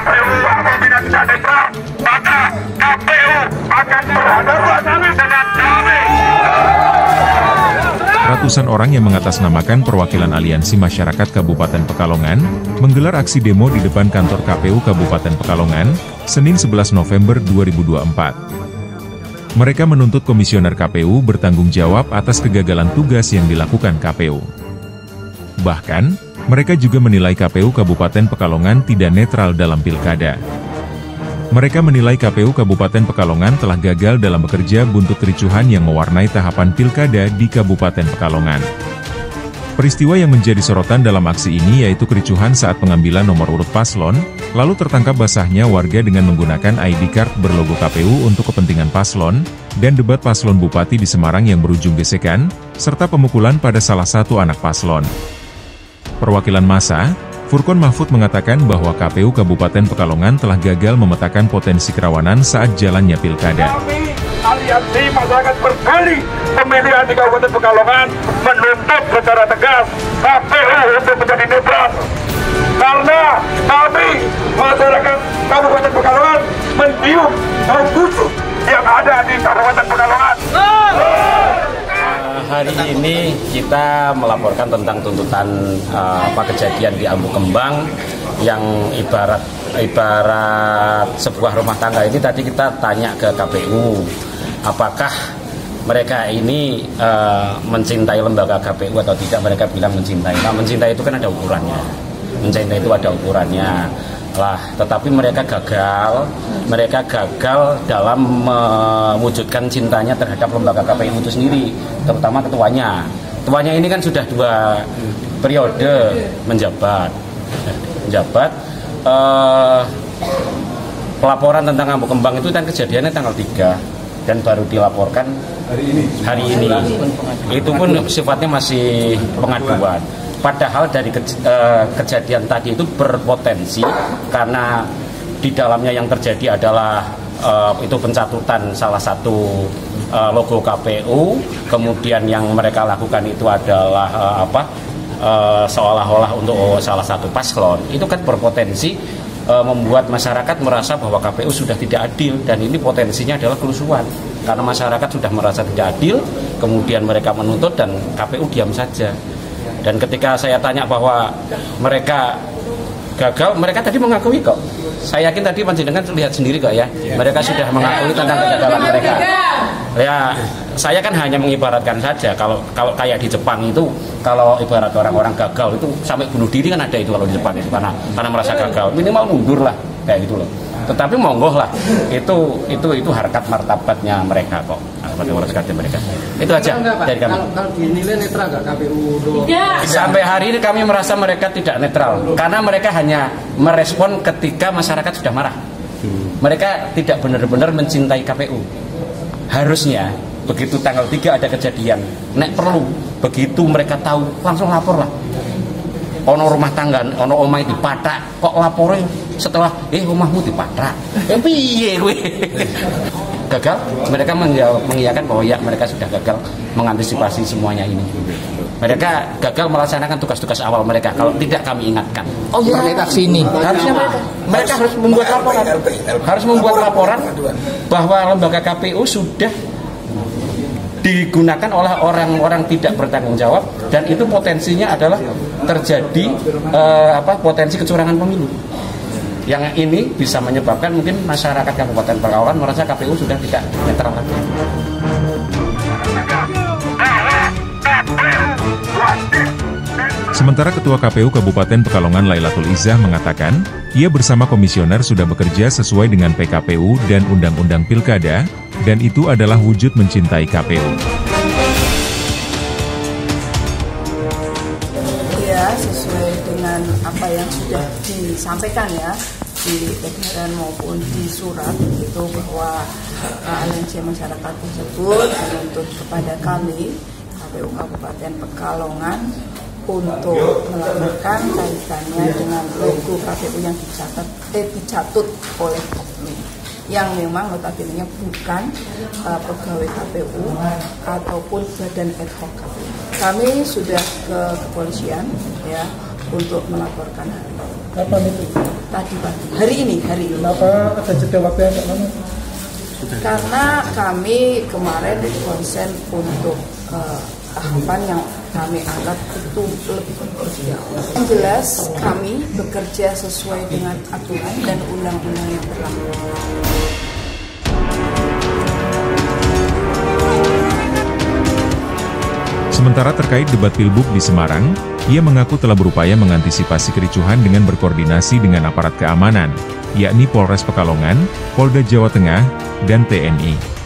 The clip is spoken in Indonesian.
KPU apabila tidak netral, maka KPU akan berhadapan dengan kami. Ratusan orang yang mengatasnamakan perwakilan Aliansi Masyarakat Kabupaten Pekalongan menggelar aksi demo di depan kantor KPU Kabupaten Pekalongan, Senin 11 November 2024. Mereka menuntut komisioner KPU bertanggung jawab atas kegagalan tugas yang dilakukan KPU. Bahkan, mereka juga menilai KPU Kabupaten Pekalongan tidak netral dalam pilkada. Mereka menilai KPU Kabupaten Pekalongan telah gagal dalam bekerja buntut kericuhan yang mewarnai tahapan pilkada di Kabupaten Pekalongan. Peristiwa yang menjadi sorotan dalam aksi ini yaitu kericuhan saat pengambilan nomor urut paslon, lalu tertangkap basahnya warga dengan menggunakan ID card berlogo KPU untuk kepentingan paslon, dan debat paslon bupati di Semarang yang berujung gesekan, serta pemukulan pada salah satu anak paslon. Perwakilan massa, Furqon Mahfud mengatakan bahwa KPU Kabupaten Pekalongan telah gagal memetakan potensi kerawanan saat jalannya pilkada. Kami, Aliansi Masyarakat Peduli Pemilihan di Kabupaten Pekalongan, menuntut secara tegas KPU untuk menjadi netral. Karena kami, masyarakat Kabupaten Pekalongan, mencium bau busuk yang ada di Kabupaten Pekalongan. Hari ini kita melaporkan tentang tuntutan kejadian di Ambu Kembang yang ibarat sebuah rumah tangga ini. Tadi kita tanya ke KPU, apakah mereka ini mencintai lembaga KPU atau tidak. Mereka bilang mencintai. Nah, mencintai itu kan ada ukurannya. Mencintai itu ada ukurannya. Tetapi mereka gagal dalam mewujudkan cintanya terhadap lembaga KPU itu sendiri, terutama ketuanya. Ketuanya ini kan sudah 2 periode menjabat. Pelaporan tentang Ambu Kembang itu kan kejadiannya tanggal 3 dan baru dilaporkan hari ini. Itu pun sifatnya masih pengaduan. Padahal dari kejadian tadi itu berpotensi karena di dalamnya yang terjadi adalah itu pencatutan salah satu logo KPU, kemudian yang mereka lakukan itu adalah seolah-olah untuk salah satu paslon. Itu kan berpotensi membuat masyarakat merasa bahwa KPU sudah tidak adil, dan ini potensinya adalah kerusuhan karena masyarakat sudah merasa tidak adil, kemudian mereka menuntut dan KPU diam saja. Dan ketika saya tanya bahwa mereka gagal, mereka tadi mengakui kok. Saya yakin tadi panjenengan lihat sendiri kok ya. Mereka sudah mengakui tentang kegagalan mereka. Ya, saya kan hanya mengibaratkan saja. Kalau kayak di Jepang itu, kalau ibarat orang-orang gagal itu sampai bunuh diri kan ada itu kalau di Jepang itu karena merasa gagal. Minimal mundur lah kayak gitu loh. Tetapi monggo lah, itu harkat martabatnya mereka kok, harkat mereka. Itu aja dari kami. Kalau dinilai netral nggak KPU? Sampai hari ini kami merasa mereka tidak netral, karena mereka hanya merespon ketika masyarakat sudah marah. Mereka tidak benar-benar mencintai KPU. Harusnya begitu tanggal 3 ada kejadian, nek perlu begitu mereka tahu langsung lapor lah. Ono rumah tangga, ono omah dipatak, kok laporin setelah omahmu dipatak, piye gue? Gagal, mereka mengiyakan bahwa ya mereka sudah gagal mengantisipasi semuanya ini. Mereka gagal melaksanakan tugas-tugas awal mereka. Kalau tidak kami ingatkan. Oh ya, aksi ini harusnya mereka harus membuat laporan, bahwa lembaga KPU sudah digunakan oleh orang-orang tidak bertanggung jawab, dan itu potensinya adalah terjadi potensi kecurangan pemilu. Yang ini bisa menyebabkan mungkin masyarakat Kabupaten Pekalongan merasa KPU sudah tidak netral lagi. Sementara Ketua KPU Kabupaten Pekalongan Lailatul Izzah mengatakan, ia bersama komisioner sudah bekerja sesuai dengan PKPU dan Undang-Undang Pilkada, dan itu adalah wujud mencintai KPU. Ya, sesuai dengan apa yang sudah disampaikan ya di edaran maupun di surat itu, bahwa aliansi masyarakat tersebut menuntut kepada kami KPU Kabupaten Pekalongan untuk melakukan kaitannya dengan logo KPU yang dicatut oleh oknum yang memang notabene bukan pegawai KPU ataupun badan ad hoc KPU. Kami sudah ke kepolisian ya untuk melaporkan hal ini. Kapan itu? Tadi pagi, hari ini. Kenapa ada jeda waktu yang agak lama? Karena kami kemarin konsen untuk tahapan yang kami anggap itu lebih berjauh. Yang jelas kami bekerja sesuai dengan aturan dan undang-undang yang berlaku. Sementara terkait debat Pilbub di Semarang, ia mengaku telah berupaya mengantisipasi kericuhan dengan berkoordinasi dengan aparat keamanan, yakni Polres Pekalongan, Polda Jawa Tengah, dan TNI.